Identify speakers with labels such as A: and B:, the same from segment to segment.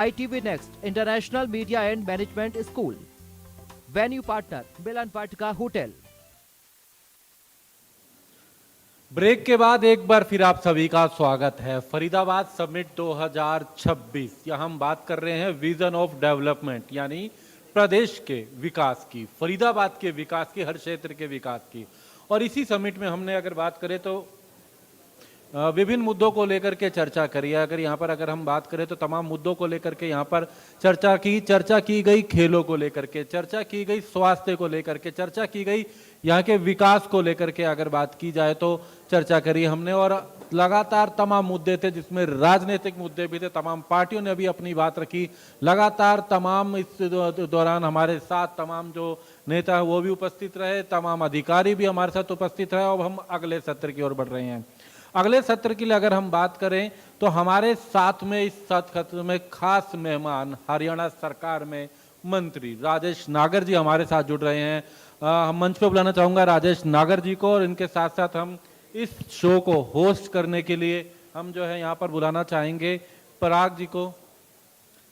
A: ITV Next International Media and Management School. Venue partner Milan Patka Hotel.
B: Break के बाद एक बार फिर आप सभी का स्वागत है। फरीदाबाद समिट 2026, यहाँ हम बात कर रहे हैं विजन ऑफ डेवलपमेंट, यानी प्रदेश के विकास की, फरीदाबाद के विकास की, हर क्षेत्र के विकास की। और इसी समिट में हमने अगर बात करें तो विभिन्न मुद्दों को लेकर के चर्चा करी है। अगर हम बात करें तो तमाम मुद्दों को लेकर के यहाँ पर चर्चा की गई, खेलों को लेकर के चर्चा की गई, स्वास्थ्य को लेकर के चर्चा की गई, यहाँ के विकास को लेकर के अगर बात की जाए तो चर्चा करी हमने। और लगातार तमाम मुद्दे थे, जिसमें राजनीतिक मुद्दे भी थे। तमाम पार्टियों ने भी अपनी बात रखी लगातार। तमाम इस दौरान हमारे साथ तमाम जो नेता है वो भी उपस्थित रहे, तमाम अधिकारी भी हमारे साथ उपस्थित रहे। और हम अगले सत्र की ओर बढ़ रहे हैं। अगले सत्र के लिए अगर हम बात करें तो हमारे साथ में इस सत्र में खास मेहमान हरियाणा सरकार में मंत्री राजेश नागर जी हमारे साथ जुड़ रहे हैं। हम मंच पे बुलाना चाहूँगा राजेश नागर जी को, और इनके साथ साथ हम इस शो को होस्ट करने के लिए हम जो है यहाँ पर बुलाना चाहेंगे पराग जी को।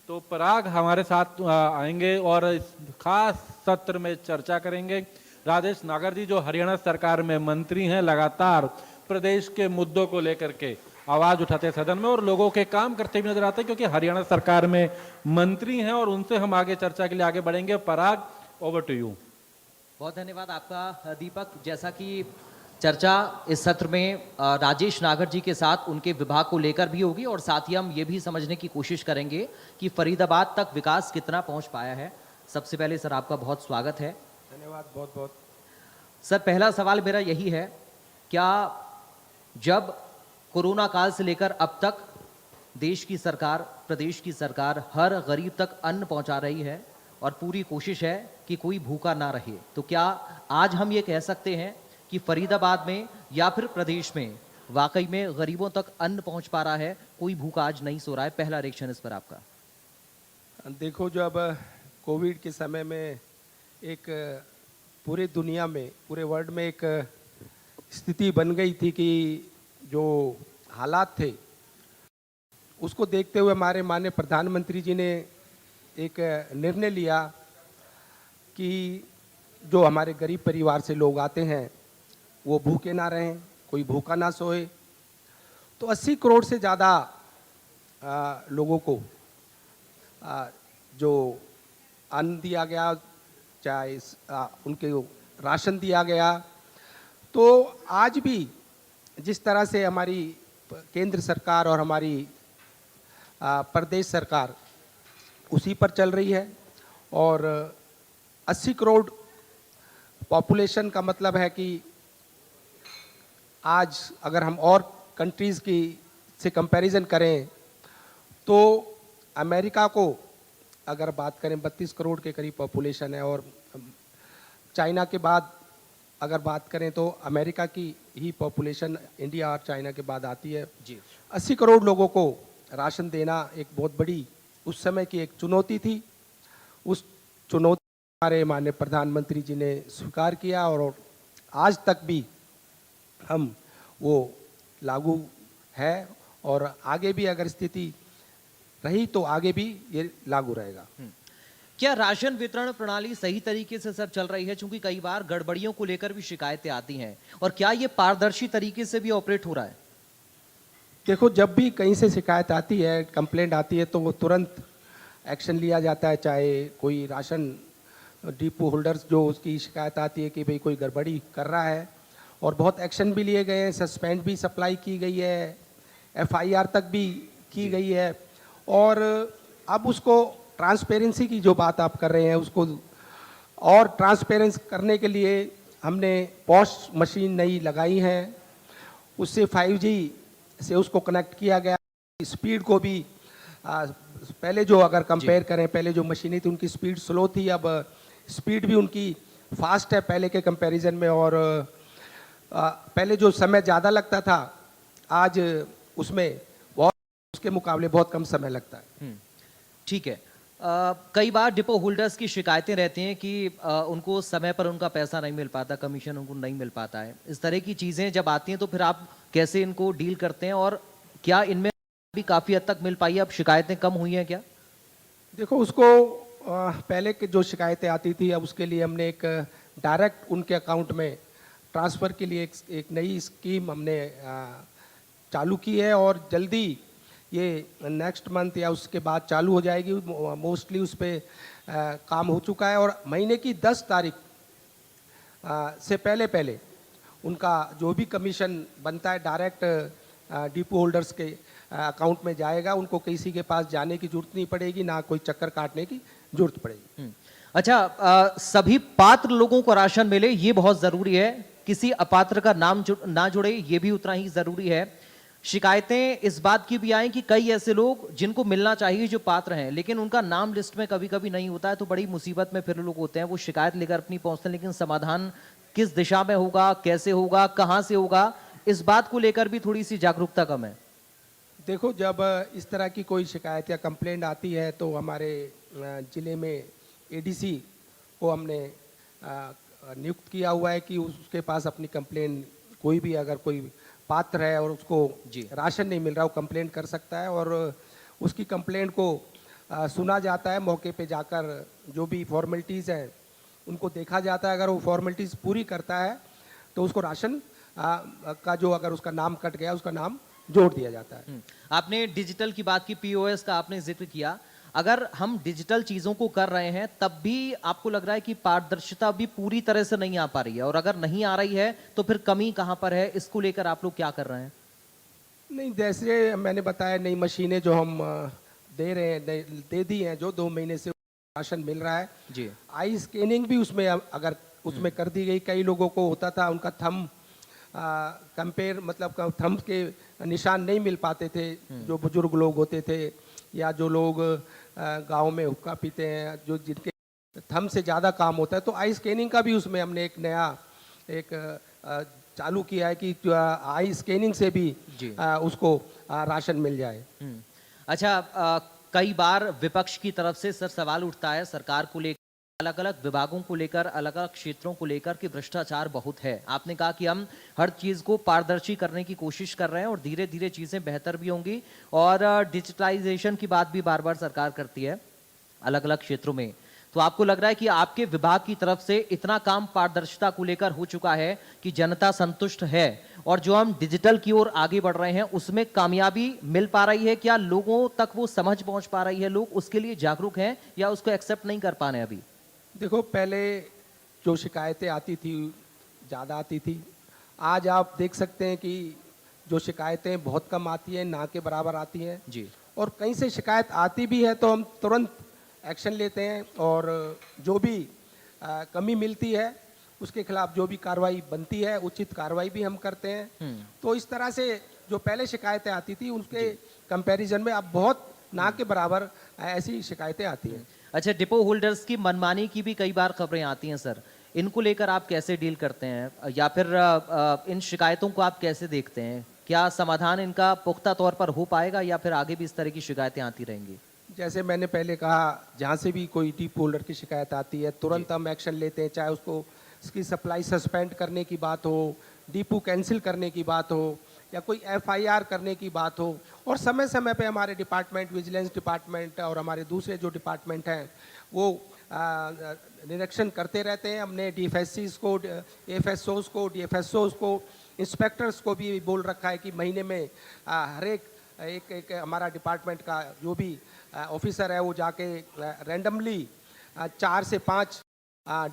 B: तो पराग हमारे साथ आएंगे और इस खास सत्र में चर्चा करेंगे। राजेश नागर जी जो हरियाणा सरकार में मंत्री हैं, लगातार प्रदेश के मुद्दों को लेकर के आवाज उठाते हैं सदन में और लोगों के काम करते भी नजर आते हैं, क्योंकि हरियाणा सरकार में मंत्री हैं। और उनसे हम आगे चर्चा के लिए आगे बढ़ेंगे। पराग, ओवर टू यू।
C: बहुत धन्यवाद आपका दीपक। जैसा कि चर्चा इस सत्र में राजेश नागर जी के साथ उनके विभाग को लेकर भी होगी, और साथ ही हम ये भी समझने की कोशिश करेंगे कि फरीदाबाद तक विकास कितना पहुंच पाया है। सबसे पहले सर आपका बहुत स्वागत है।
D: धन्यवाद, बहुत बहुत।
C: सर पहला सवाल मेरा यही है, क्या जब कोरोना काल से लेकर अब तक देश की सरकार, प्रदेश की सरकार हर गरीब तक अन्न पहुंचा रही है और पूरी कोशिश है कि कोई भूखा ना रहे, तो क्या आज हम ये कह सकते हैं कि फरीदाबाद में या फिर प्रदेश में वाकई में गरीबों तक अन्न पहुंच पा रहा है, कोई भूखा आज नहीं सो रहा है? पहला रिएक्शन इस पर आपका।
D: देखो, जो अब कोविड के समय में एक पूरे दुनिया में, पूरे वर्ल्ड में एक स्थिति बन गई थी कि जो हालात थे उसको देखते हुए हमारे माननीय प्रधानमंत्री जी ने एक निर्णय लिया कि जो हमारे गरीब परिवार से लोग आते हैं वो भूखे ना रहें, कोई भूखा ना सोए। तो 80 करोड़ से ज़्यादा लोगों को जो अन्न दिया गया, चाहे उनके राशन दिया गया। तो आज भी जिस तरह से हमारी केंद्र सरकार और हमारी प्रदेश सरकार उसी पर चल रही है, और 80 करोड़ पॉपुलेशन का मतलब है कि आज अगर हम और कंट्रीज़ की से कंपैरिजन करें तो अमेरिका को अगर बात करें 32 करोड़ के करीब पॉपुलेशन है, और चाइना के बाद अगर बात करें तो अमेरिका की ही पॉपुलेशन इंडिया और चाइना के बाद आती है
C: जी।
D: 80 करोड़ लोगों को राशन देना एक बहुत बड़ी उस समय की एक चुनौती थी। उस चुनौती हमारे माननीय प्रधानमंत्री जी ने स्वीकार किया, और आज तक भी हम वो लागू है, और आगे भी अगर स्थिति रही तो आगे भी ये लागू रहेगा।
C: क्या राशन वितरण प्रणाली सही तरीके से सर चल रही है? क्योंकि कई बार गड़बड़ियों को लेकर भी शिकायतें आती हैं, और क्या ये पारदर्शी तरीके से भी ऑपरेट हो रहा है?
D: देखो, जब भी कहीं से शिकायत आती है, कंप्लेंट आती है, तो वो तुरंत एक्शन लिया जाता है। चाहे कोई राशन डिपो होल्डर्स जो उसकी शिकायत आती है कि भाई कोई गड़बड़ी कर रहा है, और बहुत एक्शन भी लिए गए हैं, सस्पेंड भी सप्लाई की गई है, FIR तक भी की गई है। और अब उसको ट्रांसपेरेंसी की जो बात आप कर रहे हैं, उसको और ट्रांसपेरेंस करने के लिए हमने पॉश मशीन नई लगाई हैं, उससे 5G से उसको कनेक्ट किया गया। स्पीड को भी पहले जो अगर कंपेयर करें, पहले जो मशीनें थी उनकी स्पीड स्लो थी, अब स्पीड भी उनकी फास्ट है पहले के कंपैरिजन में। और पहले जो समय ज़्यादा लगता था, आज उसमें बहुत उसके मुकाबले बहुत कम समय लगता है।
C: ठीक है। कई बार डिपो होल्डर्स की शिकायतें रहती हैं कि उनको समय पर उनका पैसा नहीं मिल पाता, कमीशन उनको नहीं मिल पाता है। इस तरह की चीज़ें जब आती हैं तो फिर आप कैसे इनको डील करते हैं, और क्या इनमें भी काफ़ी हद तक मिल पाई है? अब शिकायतें कम हुई हैं क्या?
D: देखो उसको पहले के जो शिकायतें आती थी अब उसके लिए हमने एक डायरेक्ट उनके अकाउंट में ट्रांसफ़र के लिए एक नई स्कीम हमने चालू की है और जल्दी ये नेक्स्ट मंथ या उसके बाद चालू हो जाएगी। मोस्टली उस पर काम हो चुका है और महीने की 10 तारीख से पहले पहले उनका जो भी कमीशन बनता है डायरेक्ट डिपो होल्डर्स के अकाउंट में जाएगा। उनको किसी के पास जाने की जरूरत नहीं पड़ेगी, ना कोई चक्कर काटने की जरूरत पड़ेगी।
C: अच्छा, सभी पात्र लोगों को राशन मिले ये बहुत जरूरी है, किसी अपात्र का नाम ना जुड़े ये भी उतना ही जरूरी है। शिकायतें इस बात की भी आई कि कई ऐसे लोग जिनको मिलना चाहिए जो पात्र हैं लेकिन उनका नाम लिस्ट में कभी कभी नहीं होता है, तो बड़ी मुसीबत में फिर लोग होते हैं। वो शिकायत लेकर अपनी पहुंचते हैं लेकिन समाधान किस दिशा में होगा, कैसे होगा, कहां से होगा, इस बात को लेकर भी थोड़ी सी जागरूकता कम है।
D: देखो जब इस तरह की कोई शिकायत या कंप्लेंट आती है तो हमारे ज़िले में एडीसी को हमने नियुक्त किया हुआ है कि उसके पास अपनी कंप्लेंट कोई भी अगर कोई पात्र है और उसको राशन नहीं मिल रहा वो कंप्लेंट कर सकता है और उसकी कंप्लेंट को सुना जाता है। मौके पे जाकर जो भी फॉर्मेलिटीज़ हैं उनको देखा जाता है। अगर वो फॉर्मेलिटीज़ पूरी करता है तो उसको राशन का जो अगर उसका नाम कट गया उसका नाम जोड़ दिया जाता है।
C: आपने डिजिटल की बात की, पीओएस का आपने जिक्र किया। अगर हम डिजिटल चीजों को कर रहे हैं तब भी आपको लग रहा है कि पारदर्शिता भी पूरी तरह से नहीं आ पा रही है, और अगर नहीं आ रही है तो फिर कमी कहां पर है, इसको लेकर आप लोग क्या कर रहे हैं?
D: नहीं, जैसे मैंने बताया नई मशीनें जो हम दे रहे हैं दे दी हैं, जो 2 महीने से राशन मिल रहा है
C: जी।
D: आई स्कैनिंग भी उसमें अगर उसमें कर दी गई। कई लोगों को होता था उनका थंब कंपेयर मतलब थंब के निशान नहीं मिल पाते थे, जो बुजुर्ग लोग होते थे या जो लोग गांव में हुक्का पीते हैं, जो जिनके थंब से ज़्यादा काम होता है, तो आई स्कैनिंग का भी उसमें हमने एक नया एक चालू किया है कि आई स्कैनिंग से भी उसको राशन मिल जाए।
C: अच्छा, कई बार विपक्ष की तरफ से सर सवाल उठता है सरकार को लेकर, अलग अलग विभागों को लेकर, अलग अलग क्षेत्रों को लेकर कि भ्रष्टाचार बहुत है। आपने कहा कि हम हर चीज को पारदर्शी करने की कोशिश कर रहे हैं और धीरे धीरे चीजें बेहतर भी होंगी, और डिजिटलाइजेशन की बात भी बार बार सरकार करती है अलग अलग क्षेत्रों में। तो आपको लग रहा है कि आपके विभाग की तरफ से इतना काम पारदर्शिता को लेकर हो चुका है कि जनता संतुष्ट है, और जो हम डिजिटल की ओर आगे बढ़ रहे हैं उसमें कामयाबी मिल पा रही है? क्या लोगों तक वो समझ पहुंच पा रही है, लोग उसके लिए जागरूक हैं या उसको एक्सेप्ट नहीं कर पा रहे अभी?
D: देखो पहले जो शिकायतें आती थी ज़्यादा आती थी, आज आप देख सकते हैं कि जो शिकायतें बहुत कम आती हैं, ना के बराबर आती हैं
C: जी।
D: और कहीं से शिकायत आती भी है तो हम तुरंत एक्शन लेते हैं और जो भी कमी मिलती है उसके खिलाफ जो भी कार्रवाई बनती है उचित कार्रवाई भी हम करते हैं। तो इस तरह से जो पहले शिकायतें आती थी उसके कंपैरिजन में अब बहुत ना के बराबर ऐसी शिकायतें आती हैं।
C: अच्छा, डिपो होल्डर्स की मनमानी की भी कई बार खबरें आती हैं सर, इनको लेकर आप कैसे डील करते हैं, या फिर इन शिकायतों को आप कैसे देखते हैं? क्या समाधान इनका पुख्ता तौर पर हो पाएगा या फिर आगे भी इस तरह की शिकायतें आती रहेंगी?
D: जैसे मैंने पहले कहा, जहाँ से भी कोई डिपो होल्डर की शिकायत आती है तुरंत हम एक्शन लेते हैं, चाहे उसको उसकी सप्लाई सस्पेंड करने की बात हो, डिपो कैंसिल करने की बात हो या कोई एफआईआर करने की बात हो। और समय समय पे हमारे डिपार्टमेंट, विजिलेंस डिपार्टमेंट और हमारे दूसरे जो डिपार्टमेंट हैं वो निरीक्षण करते रहते हैं। हमने डीएफएससीज को, एफएसओज को, डीएफएसओज को, इंस्पेक्टर्स को भी बोल रखा है कि महीने में हर एक हमारा डिपार्टमेंट का जो भी ऑफिसर है वो जाके रैंडमली 4 से 5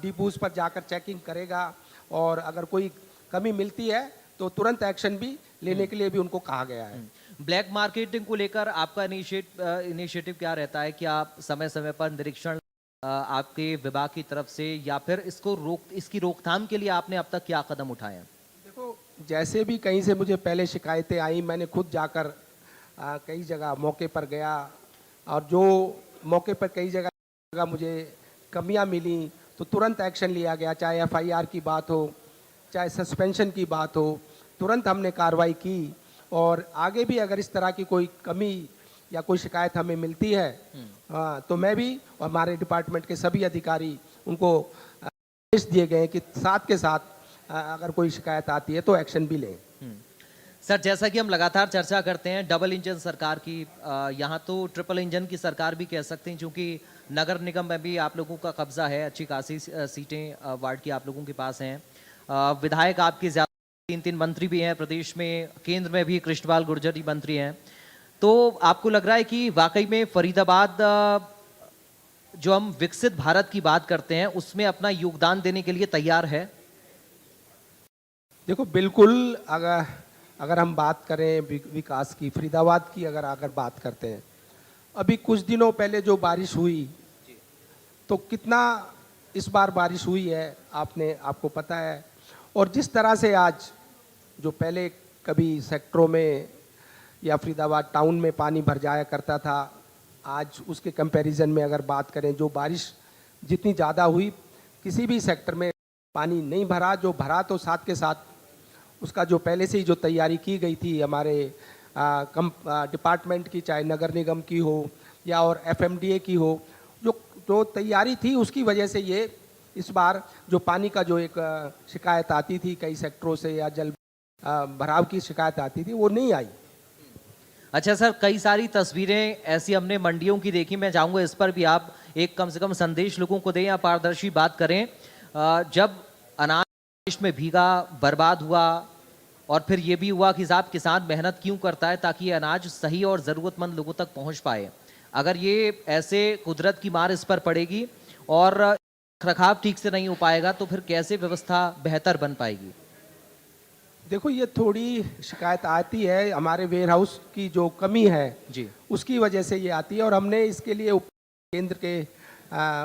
D: डिपोज पर जाकर चेकिंग करेगा, और अगर कोई कमी मिलती है तो तुरंत एक्शन भी लेने के लिए भी उनको कहा गया है।
C: ब्लैक मार्केटिंग को लेकर आपका इनिशिएटिव क्या रहता है? कि आप समय समय पर निरीक्षण आपके विभाग की तरफ से, या फिर इसकी रोकथाम के लिए आपने अब तक क्या कदम उठाए हैं?
D: देखो जैसे भी कहीं से मुझे पहले शिकायतें आई, मैंने खुद जाकर कई जगह मौके पर गया, और जो मौके पर कई जगह मुझे कमियां मिली तो तुरंत एक्शन लिया गया। चाहे एफआईआर की बात हो, चाहे सस्पेंशन की बात हो, तुरंत हमने कार्रवाई की। और आगे भी अगर इस तरह की कोई कमी या कोई शिकायत हमें मिलती है तो मैं भी और हमारे डिपार्टमेंट के सभी अधिकारी उनको निर्देश दिए गए हैं कि साथ के साथ अगर कोई शिकायत आती है तो एक्शन भी लें।
C: सर, जैसा कि हम लगातार चर्चा करते हैं डबल इंजन सरकार की, यहाँ तो ट्रिपल इंजन की सरकार भी कह सकते हैं, क्योंकि नगर निगम में भी आप लोगों का कब्जा है, अच्छी खासी सीटें वार्ड की आप लोगों के पास हैं, विधायक आपके ज्यादा, 3 मंत्री भी हैं प्रदेश में, केंद्र में भी कृष्णपाल गुर्जर जी मंत्री हैं। तो आपको लग रहा है कि वाकई में फरीदाबाद जो हम विकसित भारत की बात करते हैं उसमें अपना योगदान देने के लिए तैयार है?
D: देखो बिल्कुल, अगर हम बात करें विकास की, फरीदाबाद की अगर बात करते हैं, अभी कुछ दिनों पहले जो बारिश हुई, तो कितना इस बार बारिश हुई है आपको पता है। और जिस तरह से आज जो पहले कभी सेक्टरों में या फरीदाबाद टाउन में पानी भर जाया करता था, आज उसके कंपैरिजन में अगर बात करें, जो बारिश जितनी ज़्यादा हुई, किसी भी सेक्टर में पानी नहीं भरा। जो भरा तो साथ के साथ उसका जो पहले से ही जो तैयारी की गई थी हमारे डिपार्टमेंट की, चाहे नगर निगम की हो या और FMDA की हो, जो तैयारी थी उसकी वजह से ये इस बार जो पानी का जो एक शिकायत आती थी कई सेक्टरों से या जल भराव की शिकायत आती थी, वो नहीं आई।
C: अच्छा सर, कई सारी तस्वीरें ऐसी हमने मंडियों की देखी, मैं चाहूँगा इस पर भी आप एक कम से कम संदेश लोगों को दें या पारदर्शी बात करें। जब अनाज देश में भीगा, बर्बाद हुआ, और फिर ये भी हुआ कि साहब किसान मेहनत क्यों करता है ताकि ये अनाज सही और ज़रूरतमंद लोगों तक पहुंच पाए। अगर ये ऐसे कुदरत की मार इस पर पड़ेगी और रखरखाव ठीक से नहीं हो पाएगा तो फिर कैसे व्यवस्था बेहतर बन पाएगी?
D: देखो, ये थोड़ी शिकायत आती है, हमारे वेयर हाउस की जो कमी है
C: जी,
D: उसकी वजह से ये आती है। और हमने इसके लिए केंद्र के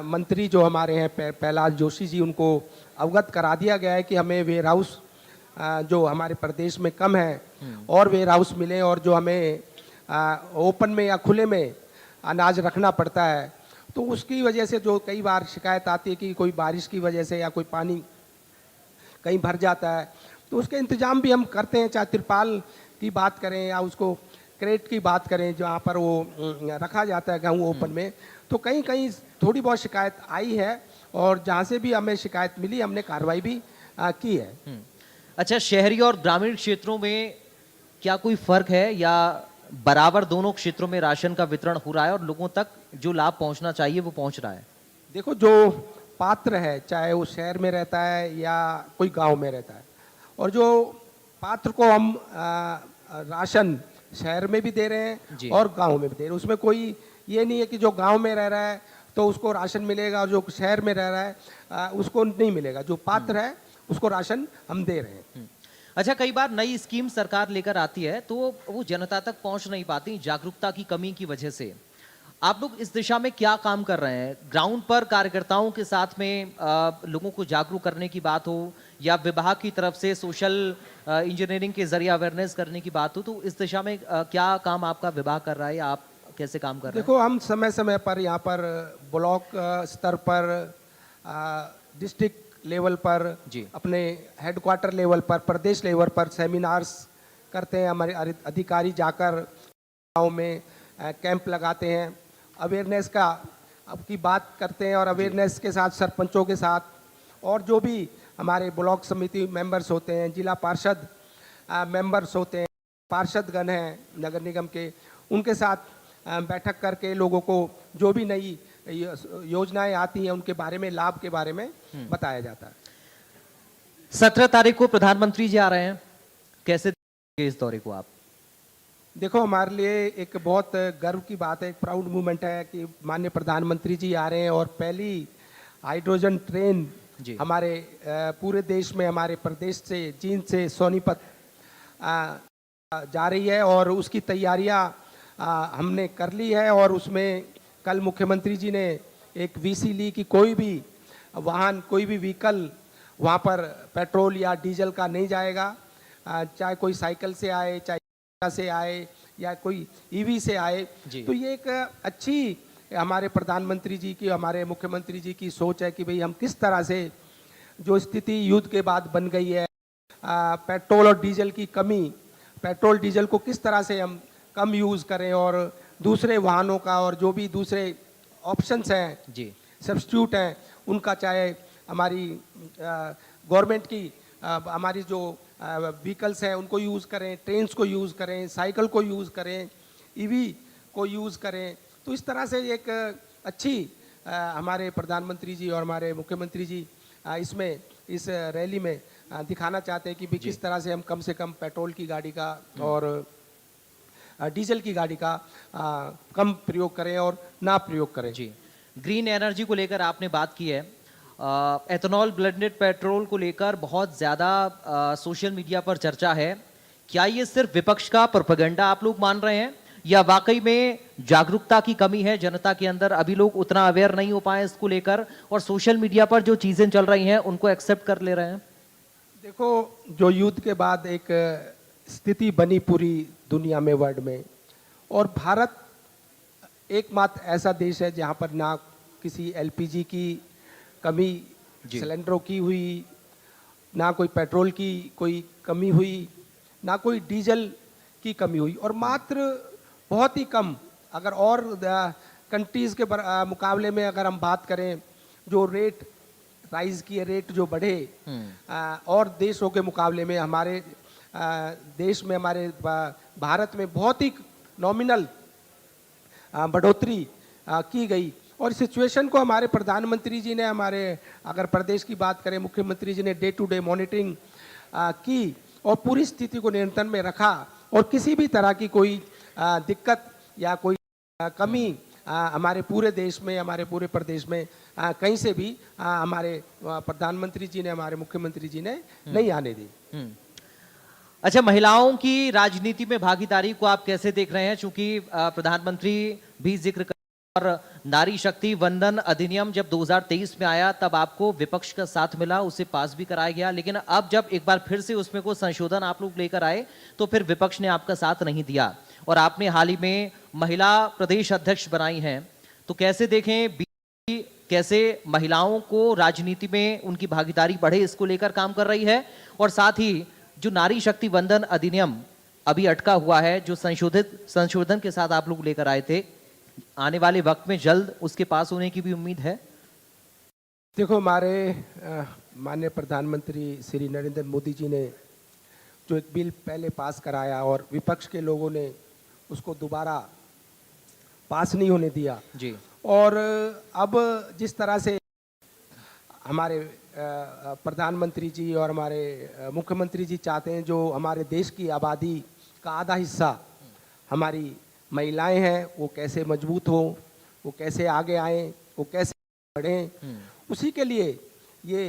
D: मंत्री जो हमारे हैं प्रहलाद जोशी जी, उनको अवगत करा दिया गया है कि हमें वेयर हाउस जो हमारे प्रदेश में कम है और वेयर हाउस मिले, और जो हमें ओपन में या खुले में अनाज रखना पड़ता है, तो उसकी वजह से जो कई बार शिकायत आती है कि कोई बारिश की वजह से या कोई पानी कहीं भर जाता है, तो उसके इंतजाम भी हम करते हैं। चाहे तिरपाल की बात करें या उसको क्रेट की बात करें, जहाँ पर वो रखा जाता है गेहूँ ओपन में, तो कहीं कहीं थोड़ी बहुत शिकायत आई है, और जहाँ से भी हमें शिकायत मिली हमने कार्रवाई भी की है।
C: अच्छा, शहरी और ग्रामीण क्षेत्रों में क्या कोई फर्क है या बराबर दोनों क्षेत्रों में राशन का वितरण हो रहा है और लोगों तक जो लाभ पहुंचना चाहिए वो पहुंच रहा है?
D: देखो, जो पात्र है, चाहे वो शहर में रहता है या कोई गांव में रहता है, और जो पात्र को हम राशन शहर में भी दे रहे हैं और गांव में भी दे रहे हैं, उसमें कोई ये नहीं है कि जो गांव में रह रहा है तो उसको राशन मिलेगा और जो शहर में रह रहा है उसको नहीं मिलेगा। जो पात्र है उसको राशन हम दे रहे हैं।
C: अच्छा, कई बार नई स्कीम सरकार लेकर आती है तो वो जनता तक पहुंच नहीं पाती, जागरूकता की कमी की वजह से। आप लोग इस दिशा में क्या काम कर रहे हैं? ग्राउंड पर कार्यकर्ताओं के साथ में लोगों को जागरूक करने की बात हो या विभाग की तरफ से सोशल इंजीनियरिंग के जरिए अवेयरनेस करने की बात हो, तो इस दिशा में क्या काम आपका विभाग कर रहा है या आप कैसे काम कर रहे हैं?
D: देखो, हम समय समय पर यहाँ पर ब्लॉक स्तर पर, डिस्ट्रिक्ट लेवल पर, अपने हेडक्वार्टर लेवल पर, प्रदेश लेवल पर सेमिनार्स करते हैं। हमारे अधिकारी जाकर गाँव में कैंप लगाते हैं, अवेयरनेस का अब की बात करते हैं, और अवेयरनेस के साथ सरपंचों के साथ और जो भी हमारे ब्लॉक समिति मेंबर्स होते हैं, जिला पार्षद मेंबर्स होते हैं, पार्षदगण हैं नगर निगम के, उनके साथ बैठक करके लोगों को जो भी नई योजनाएं आती हैं उनके बारे में, लाभ के बारे में बताया जाता है।
C: 17 तारीख को प्रधानमंत्री जी आ रहे हैं, कैसे देखेंगे इस दौरे को आप?
D: देखो, हमारे लिए एक बहुत गर्व की बात है, एक प्राउड मूवमेंट है कि माननीय प्रधानमंत्री जी आ रहे हैं और पहली हाइड्रोजन ट्रेन हमारे पूरे देश में, हमारे प्रदेश से, जींद से सोनीपत जा रही है, और उसकी तैयारियां हमने कर ली है। और उसमें कल मुख्यमंत्री जी ने एक VC ली कि कोई भी वाहन, कोई भी व्हीकल वहाँ पर पेट्रोल या डीजल का नहीं जाएगा, चाहे कोई साइकिल से आए, चाहे से आए या कोई EV से आए। तो ये एक अच्छी हमारे प्रधानमंत्री जी की, हमारे मुख्यमंत्री जी की सोच है कि भाई हम किस तरह से, जो स्थिति युद्ध के बाद बन गई है, पेट्रोल और डीजल की कमी, पेट्रोल डीजल को किस तरह से हम कम यूज़ करें और दूसरे वाहनों का और जो भी दूसरे ऑप्शंस हैं, सब्स्टिट्यूट हैं, उनका, चाहे हमारी गवर्नमेंट की हमारी जो व्हीकल्स हैं उनको यूज़ करें, ट्रेन्स को यूज़ करें, साइकिल को यूज़ करें, ईवी को यूज़ करें। तो इस तरह से एक अच्छी हमारे प्रधानमंत्री जी और हमारे मुख्यमंत्री जी इसमें इस रैली में दिखाना चाहते हैं कि भी किस तरह से हम कम से कम पेट्रोल की गाड़ी का और डीजल की गाड़ी का कम प्रयोग करें और ना प्रयोग करें।
C: जी, ग्रीन एनर्जी को लेकर आपने बात की है। एथेनॉल ब्लेंडेड पेट्रोल को लेकर बहुत ज़्यादा सोशल मीडिया पर चर्चा है। क्या ये सिर्फ विपक्ष का प्रोपेगेंडा आप लोग मान रहे हैं या वाकई में जागरूकता की कमी है जनता के अंदर, अभी लोग उतना अवेयर नहीं हो पाए इसको लेकर और सोशल मीडिया पर जो चीज़ें चल रही हैं उनको एक्सेप्ट कर ले रहे हैं?
D: देखो, जो युद्ध के बाद एक स्थिति बनी पूरी दुनिया में, वर्ल्ड में, और भारत एकमात्र ऐसा देश है जहाँ पर ना किसी एलपीजी की कमी सिलेंडरों की हुई, ना कोई पेट्रोल की कोई कमी हुई, ना कोई डीजल की कमी हुई, और मात्र बहुत ही कम, अगर और कंट्रीज़ के मुकाबले में अगर हम बात करें, जो रेट राइज की रेट जो बढ़े और देशों के मुकाबले में हमारे देश में, हमारे भारत में बहुत ही नॉमिनल बढ़ोतरी की गई। और सिचुएशन को हमारे प्रधानमंत्री जी ने, हमारे अगर प्रदेश की बात करें, मुख्यमंत्री जी ने डे टू डे मॉनिटरिंग की और पूरी स्थिति को नियंत्रण में रखा और किसी भी तरह की कोई दिक्कत या कोई कमी हमारे पूरे देश में, हमारे पूरे प्रदेश में कहीं से भी हमारे प्रधानमंत्री जी ने, हमारे मुख्यमंत्री जी ने नहीं आने दी।
C: अच्छा, महिलाओं की राजनीति में भागीदारी को आप कैसे देख रहे हैं? चूंकि प्रधानमंत्री भी जिक्र कर, और नारी शक्ति वंदन अधिनियम जब 2023 में आया तब आपको विपक्ष का साथ मिला, उसे पास भी कराया गया, लेकिन अब जब एक बार फिर से उसमें कोई संशोधन आप लोग लेकर आए तो फिर विपक्ष ने आपका साथ नहीं दिया और आपने हाल ही में महिला प्रदेश अध्यक्ष बनाई हैं। तो कैसे देखें बीजेपी कैसे महिलाओं को राजनीति में उनकी भागीदारी बढ़े इसको लेकर काम कर रही है, और साथ ही जो नारी शक्ति वंदन अधिनियम अभी अटका हुआ है, जो संशोधन के साथ आप लोग लेकर आए थे, आने वाले वक्त में जल्द उसके पास होने की भी उम्मीद है?
D: देखो, हमारे माननीय प्रधानमंत्री श्री नरेंद्र मोदी जी ने जो एक बिल पहले पास कराया और विपक्ष के लोगों ने उसको दोबारा पास नहीं होने दिया
C: जी,
D: और अब जिस तरह से हमारे प्रधानमंत्री जी और हमारे मुख्यमंत्री जी चाहते हैं, जो हमारे देश की आबादी का आधा हिस्सा हमारी महिलाएं हैं, वो कैसे मजबूत हो, वो कैसे आगे आएं, वो कैसे बढ़ें, उसी के लिए ये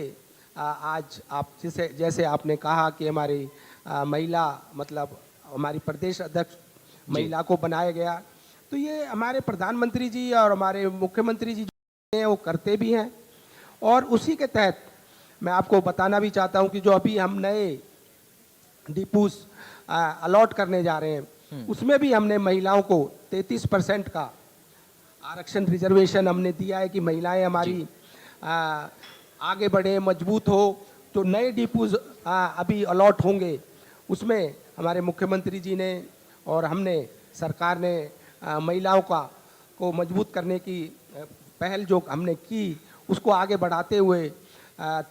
D: आज आप जैसे आपने कहा कि हमारी महिला, मतलब हमारी प्रदेश अध्यक्ष महिला को बनाया गया, तो ये हमारे प्रधानमंत्री जी और हमारे मुख्यमंत्री जी जो हैं वो करते भी हैं। और उसी के तहत मैं आपको बताना भी चाहता हूं कि जो अभी हम नए डिपूस अलॉट करने जा रहे हैं, उसमें भी हमने महिलाओं को 33% का आरक्षण रिजर्वेशन हमने दिया है कि महिलाएं हमारी आगे बढ़े, मजबूत हो। जो नए डिपूज अभी अलॉट होंगे उसमें हमारे मुख्यमंत्री जी ने और हमने, सरकार ने महिलाओं को मजबूत करने की पहल जो हमने की, उसको आगे बढ़ाते हुए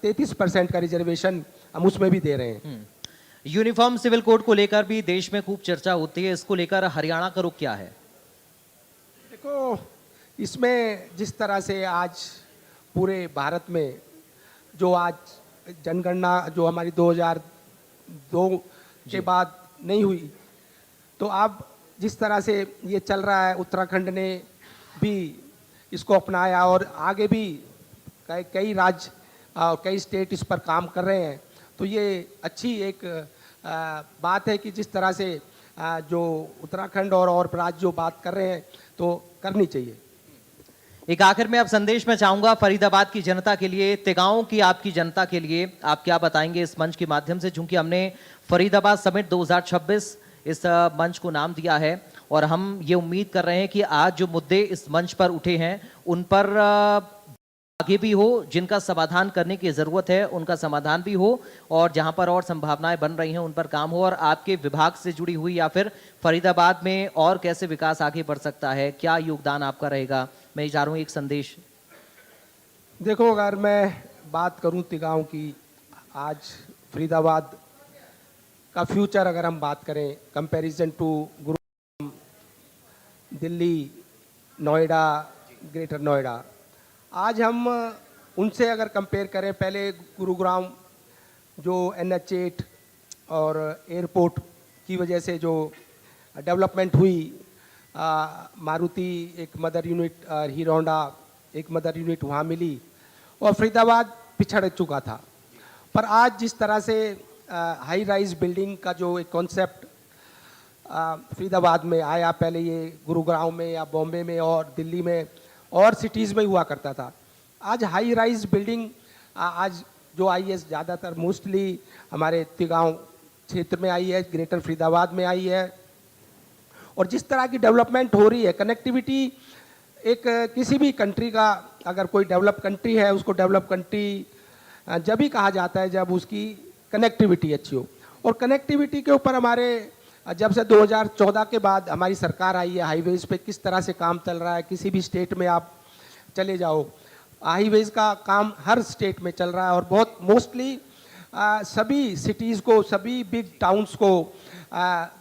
D: 33% का रिजर्वेशन हम उसमें भी दे रहे हैं।
C: यूनिफॉर्म सिविल कोड को लेकर भी देश में खूब चर्चा होती है, इसको लेकर हरियाणा का रुख क्या है?
D: देखो, इसमें जिस तरह से आज पूरे भारत में जो आज जनगणना जो हमारी 2002 के बाद नहीं हुई, तो अब जिस तरह से ये चल रहा है, उत्तराखंड ने भी इसको अपनाया और आगे भी कई राज्य और कई स्टेट इस पर काम कर रहे हैं। तो ये अच्छी एक बात है कि जिस तरह से जो उत्तराखंड और राज्य जो बात कर रहे हैं तो करनी चाहिए।
C: एक आखिर में अब संदेश मैं चाहूंगा फरीदाबाद की जनता के लिए, तेगांव की आपकी जनता के लिए आप क्या बताएंगे इस मंच के माध्यम से? चूंकि हमने फरीदाबाद समिट 2026 इस मंच को नाम दिया है और हम ये उम्मीद कर रहे हैं कि आज जो मुद्दे इस मंच पर उठे हैं उन पर आगे भी हो, जिनका समाधान करने की जरूरत है उनका समाधान भी हो, और जहां पर और संभावनाएं बन रही हैं उन पर काम हो, और आपके विभाग से जुड़ी हुई या फिर फरीदाबाद में और कैसे विकास आगे बढ़ सकता है, क्या योगदान आपका रहेगा, मैं चाह रहा हूं एक संदेश।
D: देखो, अगर मैं बात करूं तेगांव की, आज फरीदाबाद का फ्यूचर अगर हम बात करें comparison to Gurugram, Delhi, Noida, greater Noida, आज हम उनसे अगर कंपेयर करें, पहले गुरुग्राम जो NH8 और एयरपोर्ट की वजह से जो डेवलपमेंट हुई, मारुति एक मदर यूनिट, हीरो होंडा एक मदर यूनिट वहाँ मिली, और फरीदाबाद पिछड़ चुका था। पर आज जिस तरह से हाई राइज बिल्डिंग का जो एक कॉन्सेप्ट फरीदाबाद में आया, पहले ये गुरुग्राम में या बॉम्बे में और दिल्ली में और सिटीज़ में हुआ करता था, आज हाई राइज बिल्डिंग आज जो आई है ज़्यादातर मोस्टली हमारे तिगांव क्षेत्र में आई है, ग्रेटर फरीदाबाद में आई है। और जिस तरह की डेवलपमेंट हो रही है, कनेक्टिविटी एक किसी भी कंट्री का, अगर कोई डेवलप कंट्री है उसको डेवलप कंट्री जब भी कहा जाता है जब उसकी कनेक्टिविटी अच्छी हो। और कनेक्टिविटी के ऊपर हमारे जब से 2014 के बाद हमारी सरकार आई है, हाईवेज पे किस तरह से काम चल रहा है, किसी भी स्टेट में आप चले जाओ, हाईवेज का काम हर स्टेट में चल रहा है। और बहुत मोस्टली सभी सिटीज़ को, सभी बिग टाउन्स को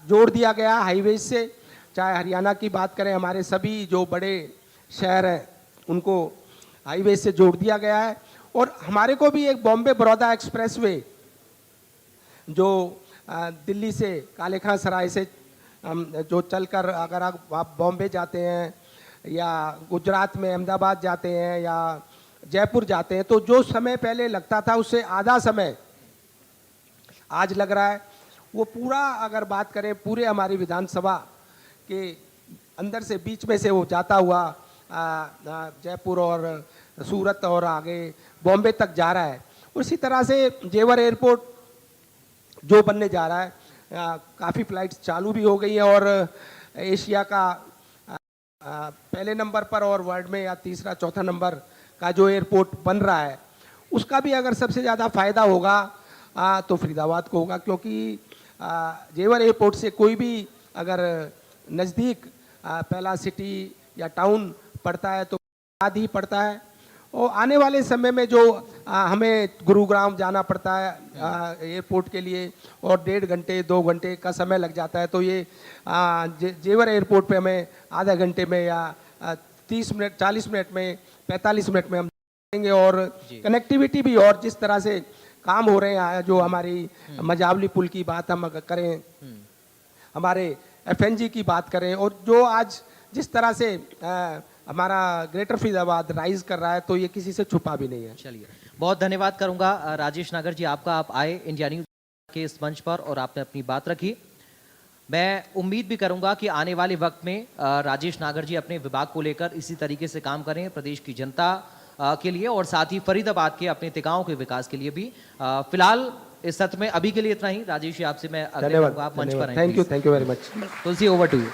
D: जोड़ दिया गया हाईवेज से। चाहे हरियाणा की बात करें, हमारे सभी जो बड़े शहर हैं उनको हाईवेज से जोड़ दिया गया है। और हमारे को भी एक बॉम्बे बड़ौदा एक्सप्रेसवे जो दिल्ली से कालेखां सराय से जो चलकर अगर आप बॉम्बे जाते हैं या गुजरात में अहमदाबाद जाते हैं या जयपुर जाते हैं, तो जो समय पहले लगता था उससे आधा समय आज लग रहा है। वो पूरा अगर बात करें पूरे हमारी विधानसभा के अंदर से, बीच में से वो जाता हुआ जयपुर और सूरत और आगे बॉम्बे तक जा रहा है। उसी तरह से जेवर एयरपोर्ट जो बनने जा रहा है, काफ़ी फ़्लाइट्स चालू भी हो गई हैं और एशिया का पहले नंबर पर और वर्ल्ड में या तीसरा चौथा नंबर का जो एयरपोर्ट बन रहा है, उसका भी अगर सबसे ज़्यादा फ़ायदा होगा तो फरीदाबाद को होगा। क्योंकि जेवर एयरपोर्ट से कोई भी अगर नज़दीक पहला सिटी या टाउन पड़ता है तो फरीदाबाद ही पड़ता है। और आने वाले समय में जो हमें गुरुग्राम जाना पड़ता है एयरपोर्ट के लिए और 1.5 घंटे 2 घंटे का समय लग जाता है, तो ये जेवर एयरपोर्ट पे हमें आधा घंटे में या 30 मिनट 40 मिनट में 45 मिनट में हम जाएंगे। और कनेक्टिविटी भी, और जिस तरह से काम हो रहे हैं, जो हमारी मजावली पुल की बात हम अगर करें, हमारे FNG की बात करें, और जो आज जिस तरह से हमारा ग्रेटर फरीदाबाद राइज कर रहा है, तो ये किसी से छुपा भी नहीं है।
C: चलिए, बहुत धन्यवाद करूंगा राजेश नागर जी आपका, आप आए इंडिया न्यूज के इस मंच पर और आपने अपनी बात रखी। मैं उम्मीद भी करूंगा कि आने वाले वक्त में राजेश नागर जी अपने विभाग को लेकर इसी तरीके से काम करें प्रदेश की जनता के लिए और साथ ही फरीदाबाद के अपने तिगांव के विकास के लिए भी। फिलहाल इस सत्र में अभी के लिए इतना ही। राजेश जी आपसे मैं
D: धन्यवाद,
C: आप मंच पर
D: thank you very much.
C: Tulsi, over to you.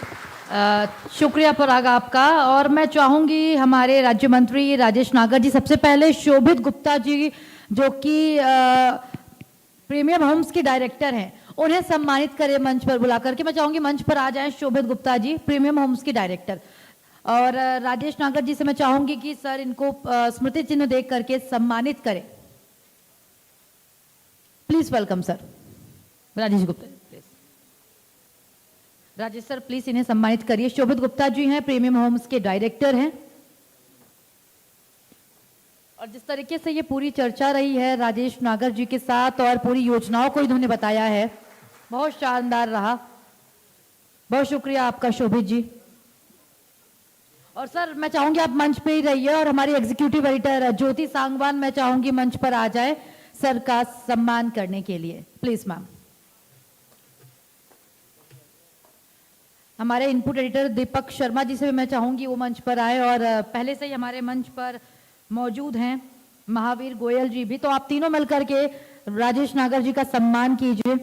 E: शुक्रिया पराग आपका। और मैं चाहूंगी हमारे राज्य मंत्री राजेश नागर जी, सबसे पहले शोभित गुप्ता जी जो कि प्रीमियम होम्स के डायरेक्टर हैं, उन्हें सम्मानित करें मंच पर बुला करके। मैं चाहूंगी मंच पर आ जाएं शोभित गुप्ता जी, प्रीमियम होम्स के डायरेक्टर। और राजेश नागर जी से मैं चाहूंगी कि सर इनको स्मृति चिन्ह देख करके सम्मानित करें। Please welcome sir Rajesh Gupta. Rajesh sir please इन्हें सम्मानित करिए। शोभित गुप्ता जी हैं, प्रीमियम होम्स के डायरेक्टर हैं। और जिस तरीके से ये पूरी चर्चा रही है राजेश नागर जी के साथ और पूरी योजनाओं को इन्होंने बताया है, बहुत शानदार रहा। बहुत शुक्रिया आपका शोभित जी। और सर मैं चाहूंगी आप मंच पे ही रहिए और हमारी एग्जीक्यूटिव एडिटर ज्योति सांगवान मैं चाहूंगी मंच पर आ जाए सर का सम्मान करने के लिए। Please ma'am. हमारे इनपुट एडिटर दीपक शर्मा जी से भी मैं चाहूंगी वो मंच पर आए। और पहले से ही हमारे मंच पर मौजूद हैं महावीर गोयल जी भी, तो आप तीनों मिलकर के राजेश नागर जी का सम्मान कीजिए।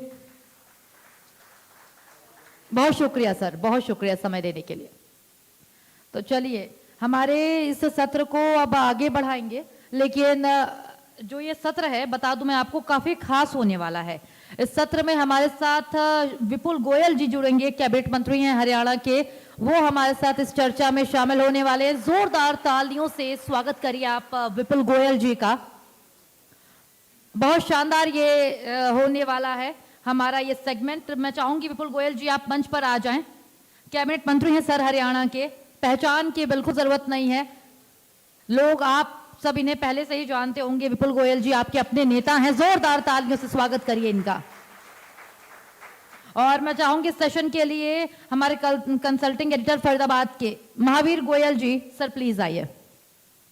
E: बहुत शुक्रिया सर, बहुत शुक्रिया समय देने के लिए। तो चलिए हमारे इस सत्र को अब आगे बढ़ाएंगे, लेकिन जो ये सत्र है बता दूं मैं आपको काफी खास होने वाला है। इस सत्र में हमारे साथ विपुल गोयल जी जुड़ेंगे, कैबिनेट मंत्री हैं हरियाणा के, वो हमारे साथ इस चर्चा में शामिल होने वाले हैं। जोरदार तालियों से स्वागत करिए आप विपुल गोयल जी का। बहुत शानदार ये होने वाला है। हमारा ये सेगमेंट। मैं चाहूंगी विपुल गोयल जी आप मंच पर आ जाएं। कैबिनेट मंत्री हैं सर हरियाणा के, पहचान की बिल्कुल जरूरत नहीं है, लोग आप सब इन्हें पहले से ही जानते होंगे। विपुल गोयल जी आपके अपने नेता हैं, जोरदार तालियों से स्वागत करिए इनका। और मैं चाहूंगी इस सेशन के लिए हमारे कंसल्टिंग एडिटर फरीदाबाद के महावीर गोयल जी, सर प्लीज आइए।